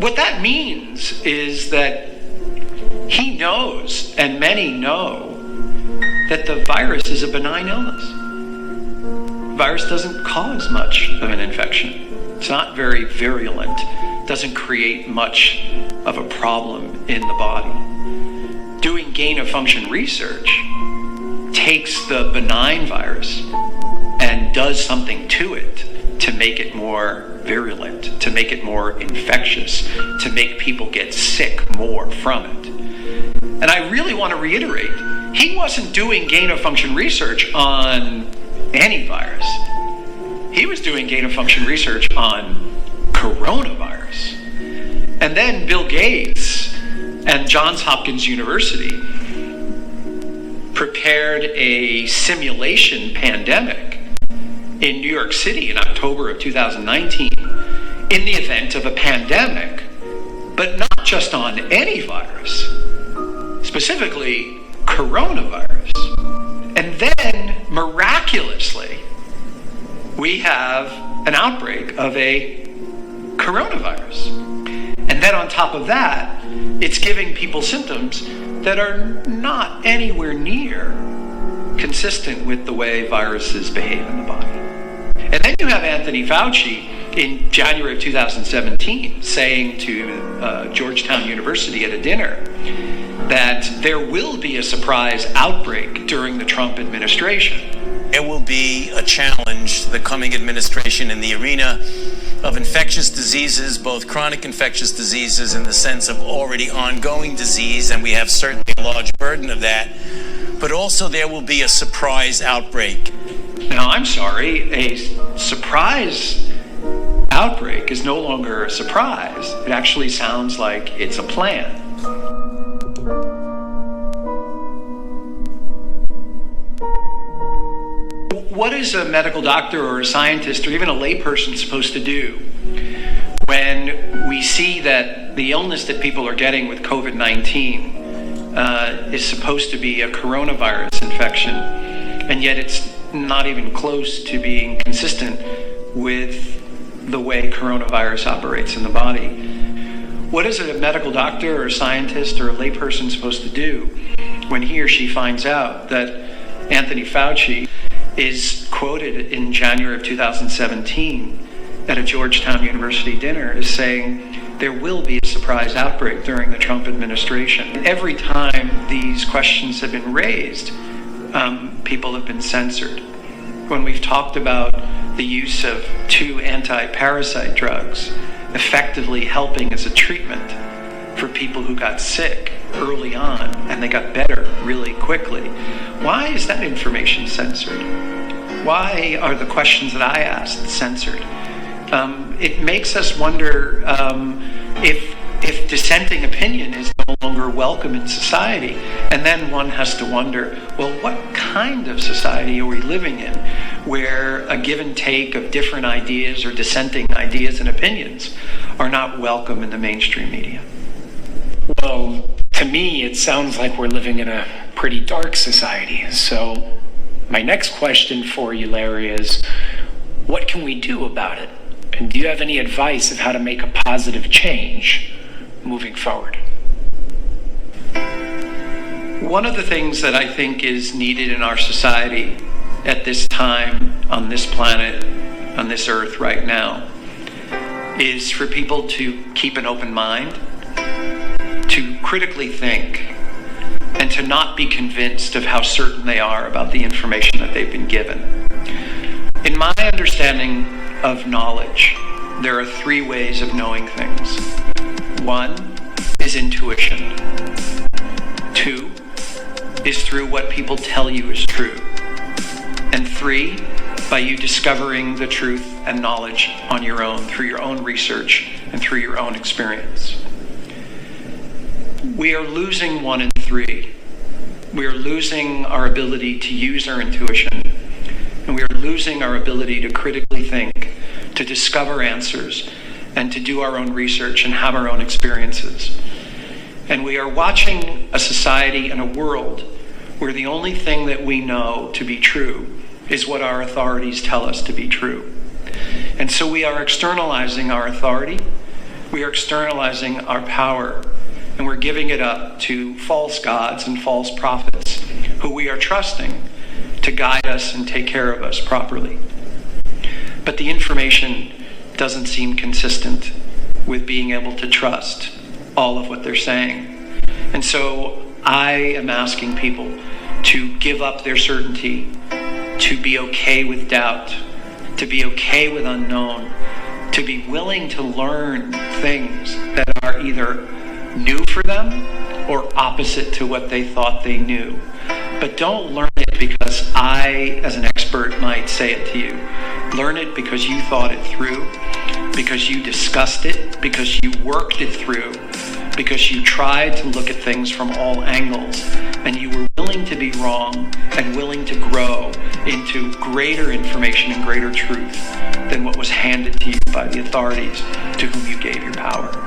What that means is that he knows, and many know, that the virus is a benign illness. The virus doesn't cause much of an infection. It's not very virulent. It doesn't create much of a problem in the body. Doing gain-of-function research takes the benign virus and does something to it to make it more virulent, to make it more infectious, to make people get sick more from it. And I really want to reiterate, he wasn't doing gain-of-function research on any virus. He was doing gain-of-function research on coronavirus. And then Bill Gates and Johns Hopkins University prepared a simulation pandemic in New York City in October of 2019 in the event of a pandemic, but not just on any virus, specifically coronavirus. And then, miraculously, we have an outbreak of a coronavirus. And then on top of that, it's giving people symptoms that are not anywhere near consistent with the way viruses behave in the body. And then you have Anthony Fauci in January of 2017 saying to Georgetown University at a dinner that there will be a surprise outbreak during the Trump administration. It will be a challenge, the coming administration, in the arena of infectious diseases, both chronic infectious diseases in the sense of already ongoing disease, and we have certainly a large burden of that, but also there will be a surprise outbreak. Now, I'm sorry, a surprise outbreak is no longer a surprise. It actually sounds like it's a plan. What is a medical doctor or a scientist or even a layperson supposed to do when we see that the illness that people are getting with COVID-19 is supposed to be a coronavirus infection, and yet it's not even close to being consistent with the way coronavirus operates in the body? What is a medical doctor or a scientist or a layperson supposed to do when he or she finds out that Anthony Fauci is quoted in January of 2017 at a Georgetown University dinner as saying there will be a surprise outbreak during the Trump administration? Every time these questions have been raised, people have been censored. When we've talked about the use of 2 anti-parasite drugs effectively helping as a treatment for people who got sick early on and they got better really quickly, why is that information censored? Why are the questions that I asked censored? It makes us wonder if dissenting opinion is no longer welcome in society. And then one has to wonder, well, what kind of society are we living in where a give and take of different ideas or dissenting ideas and opinions are not welcome in the mainstream media? Well, to me, it sounds like we're living in a pretty dark society. So my next question for you, Larry, is what can we do about it? And do you have any advice of how to make a positive change moving forward? One of the things that I think is needed in our society at this time, on this planet, on this earth right now, is for people to keep an open mind, to critically think, and to not be convinced of how certain they are about the information that they've been given. In my understanding of knowledge, there are 3 ways of knowing things. 1 is intuition. 2 is through what people tell you is true. And 3, by you discovering the truth and knowledge on your own, through your own research and through your own experience. We are losing 1 and 3. We are losing our ability to use our intuition, and we are losing our ability to critically think, to discover answers, and to do our own research and have our own experiences. And we are watching a society and a world where the only thing that we know to be true is what our authorities tell us to be true. And so we are externalizing our authority We are externalizing our power, and we're giving it up to false gods and false prophets who we are trusting to guide us and take care of us properly. But the information doesn't seem consistent with being able to trust all of what they're saying. And so I am asking people to give up their certainty, to be okay with doubt, to be okay with unknown, to be willing to learn things that are either new for them or opposite to what they thought they knew. But don't learn it because I, as an expert, might say it to you. Learn it because you thought it through, because you discussed it, because you worked it through, because you tried to look at things from all angles, and you were willing to be wrong and willing to grow into greater information and greater truth than what was handed to you by the authorities to whom you gave your power.